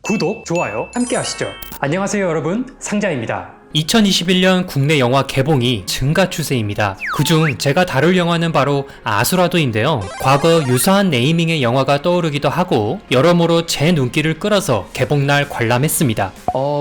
구독, 좋아요 함께 하시죠. 안녕하세요 여러분, 상자입니다. 2021년 국내 영화 개봉이 증가 추세입니다. 그중 제가 다룰 영화는 바로 아수라도인데요. 과거 유사한 네이밍의 영화가 떠오르기도 하고 여러모로 제 눈길을 끌어서 개봉날 관람했습니다.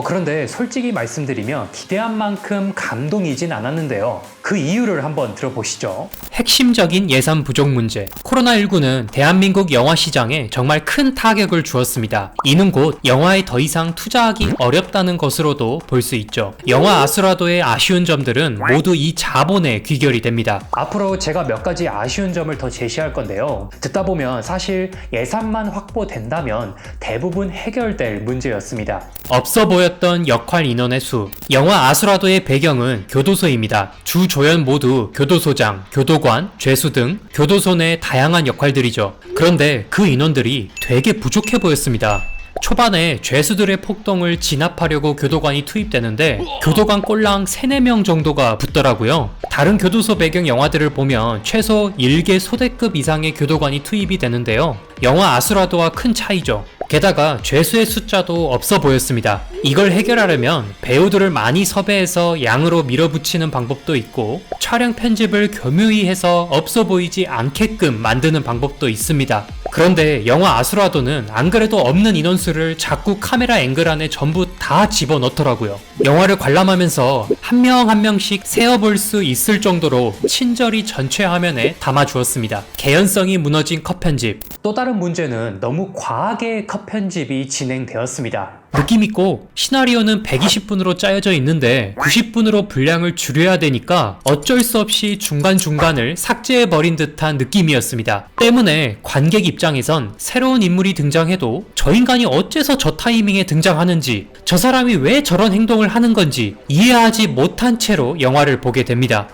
그런데 솔직히 말씀드리면 기대한 만큼 감동이진 않았는데요. 그 이유를 한번 들어보시죠. 핵심적인 예산 부족 문제. 코로나19는 대한민국 영화 시장에 정말 큰 타격을 주었습니다. 이는 곧 영화에 더 이상 투자하기 어렵다는 것으로도 볼 수 있죠. 영화 아수라도의 아쉬운 점들은 모두 이 자본에 귀결이 됩니다. 앞으로 제가 몇 가지 아쉬운 점을 더 제시할 건데요. 듣다 보면 사실 예산만 확보된다면 대부분 해결될 문제였습니다. 없어 보였던 역할 인원의 수. 영화 아수라도의 배경은 교도소입니다. 주 조연 모두 교도소장, 교도관, 죄수 등 교도소 내 다양한 역할들이죠. 그런데 그 인원들이 되게 부족해 보였습니다. 초반에 죄수들의 폭동을 진압하려고 교도관이 투입되는데 교도관 꼴랑 3-4명 정도가 붙더라고요. 다른 교도소 배경 영화들을 보면 최소 1개 소대급 이상의 교도관이 투입이 되는데요. 영화 아수라도와 큰 차이죠. 게다가 죄수의 숫자도 없어 보였습니다. 이걸 해결하려면 배우들을 많이 섭외해서 양으로 밀어붙이는 방법도 있고 촬영 편집을 교묘히 해서 없어 보이지 않게끔 만드는 방법도 있습니다. 그런데 영화 아수라도는 안 그래도 없는 인원수를 자꾸 카메라 앵글 안에 전부 다 집어넣더라고요. 영화를 관람하면서 한 명 한 명씩 세어볼 수 있을 정도로 친절히 전체 화면에 담아주었습니다. 개연성이 무너진 컷 편집. 또 다른 문제는 너무 과하게 컷 편집이 진행되었습니다. 느낌있고 시나리오는 120분으로 짜여져 있는데 90분으로 분량을 줄여야 되니까 어쩔 수 없이 중간중간을 삭제해버린 듯한 느낌이었습니다. 때문에 관객 입장에선 새로운 인물이 등장해도 저 인간이 어째서 저 타이밍에 등장하는지, 저 사람이 왜 저런 행동을 하는 건지 이해하지 못한 채로 영화를 보게 됩니다.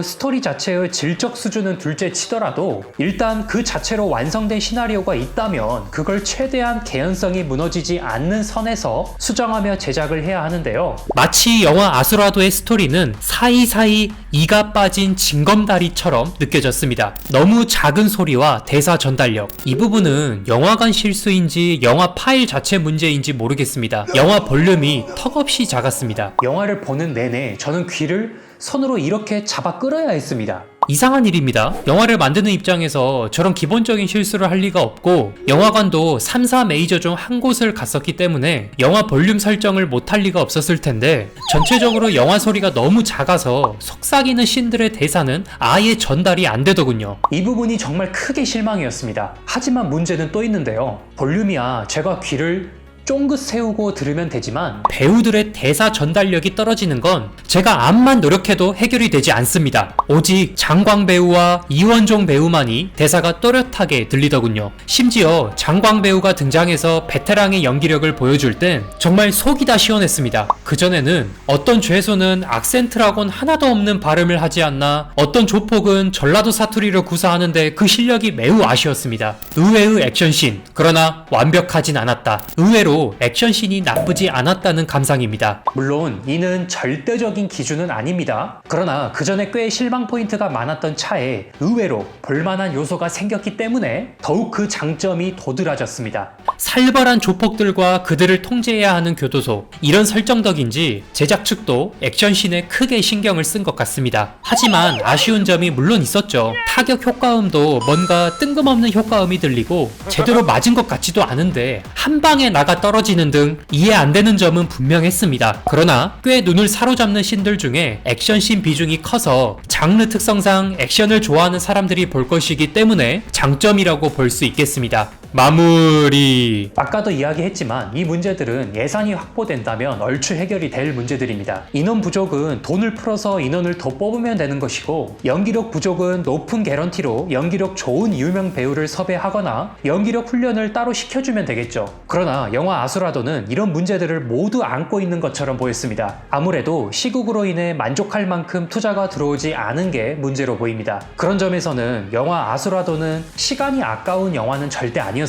스토리 자체의 질적 수준은 둘째 치더라도 일단 그 자체로 완성된 시나리오가 있다면 그걸 최대한 개연성이 무너지지 않는 선에서 수정하며 제작을 해야 하는데요. 마치 영화 아수라도의 스토리는 사이사이 이가 빠진 징검다리처럼 느껴졌습니다. 너무 작은 소리와 대사 전달력. 이 부분은 영화관 실수인지 영화 파일 자체 문제인지 모르겠습니다. 영화 볼륨이 턱없이 작았습니다. 영화를 보는 내내 저는 귀를 손으로 이렇게 잡아 끌어야 했습니다. 이상한 일입니다. 영화를 만드는 입장에서 저런 기본적인 실수를 할 리가 없고 영화관도 3-4 메이저 중 한 곳을 갔었기 때문에 영화 볼륨 설정을 못할 리가 없었을 텐데 전체적으로 영화 소리가 너무 작아서 속삭이는 씬들의 대사는 아예 전달이 안 되더군요. 이 부분이 정말 크게 실망이었습니다. 하지만 문제는 또 있는데요. 볼륨이야 제가 귀를 쫑긋 세우고 들으면 되지만 배우들의 대사 전달력이 떨어지는 건 제가 암만 노력해도 해결이 되지 않습니다. 오직 장광 배우와 이원종 배우만이 대사가 또렷하게 들리더군요. 심지어 장광 배우가 등장해서 베테랑의 연기력을 보여줄 땐 정말 속이 다 시원했습니다. 그전에는 어떤 죄수는 악센트라곤 하나도 없는 발음을 하지 않나, 어떤 조폭은 전라도 사투리를 구사하는데 그 실력이 매우 아쉬웠습니다. 의외의 액션씬, 그러나 완벽하진 않았다. 의외로 액션씬이 나쁘지 않았다는 감상입니다. 물론 이는 절대적인 기준은 아닙니다. 그러나 그 전에 꽤 실망 포인트가 많았던 차에 의외로 볼만한 요소가 생겼기 때문에 더욱 그 장점이 도드라졌습니다. 살벌한 조폭들과 그들을 통제해야 하는 교도소, 이런 설정 덕인지 제작 측도 액션씬에 크게 신경을 쓴 것 같습니다. 하지만 아쉬운 점이 물론 있었죠. 타격 효과음도 뭔가 뜬금없는 효과음이 들리고 제대로 맞은 것 같지도 않은데 한 방에 나가 떨어지는 등 이해 안 되는 점은 분명했습니다. 그러나 꽤 눈을 사로잡는 씬들 중에 액션씬 비중이 커서 장르 특성상 액션을 좋아하는 사람들이 볼 것이기 때문에 장점이라고 볼 수 있겠습니다. 마무리. 아까도 이야기했지만 이 문제들은 예산이 확보된다면 얼추 해결이 될 문제들입니다. 인원 부족은 돈을 풀어서 인원을 더 뽑으면 되는 것이고, 연기력 부족은 높은 개런티로 연기력 좋은 유명 배우를 섭외하거나 연기력 훈련을 따로 시켜주면 되겠죠. 그러나 영화 아수라도는 이런 문제들을 모두 안고 있는 것처럼 보였습니다. 아무래도 시국으로 인해 만족할 만큼 투자가 들어오지 않은 게 문제로 보입니다. 그런 점에서는 영화 아수라도는 시간이 아까운 영화는 절대 아니었습니다.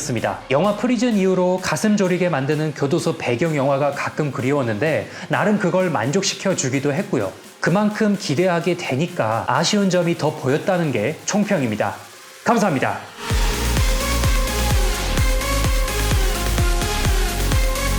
영화 프리즌 이후로 가슴 졸이게 만드는 교도소 배경 영화가 가끔 그리웠는데 나름 그걸 만족시켜 주기도 했고요. 그만큼 기대하게 되니까 아쉬운 점이 더 보였다는 게 총평입니다. 감사합니다.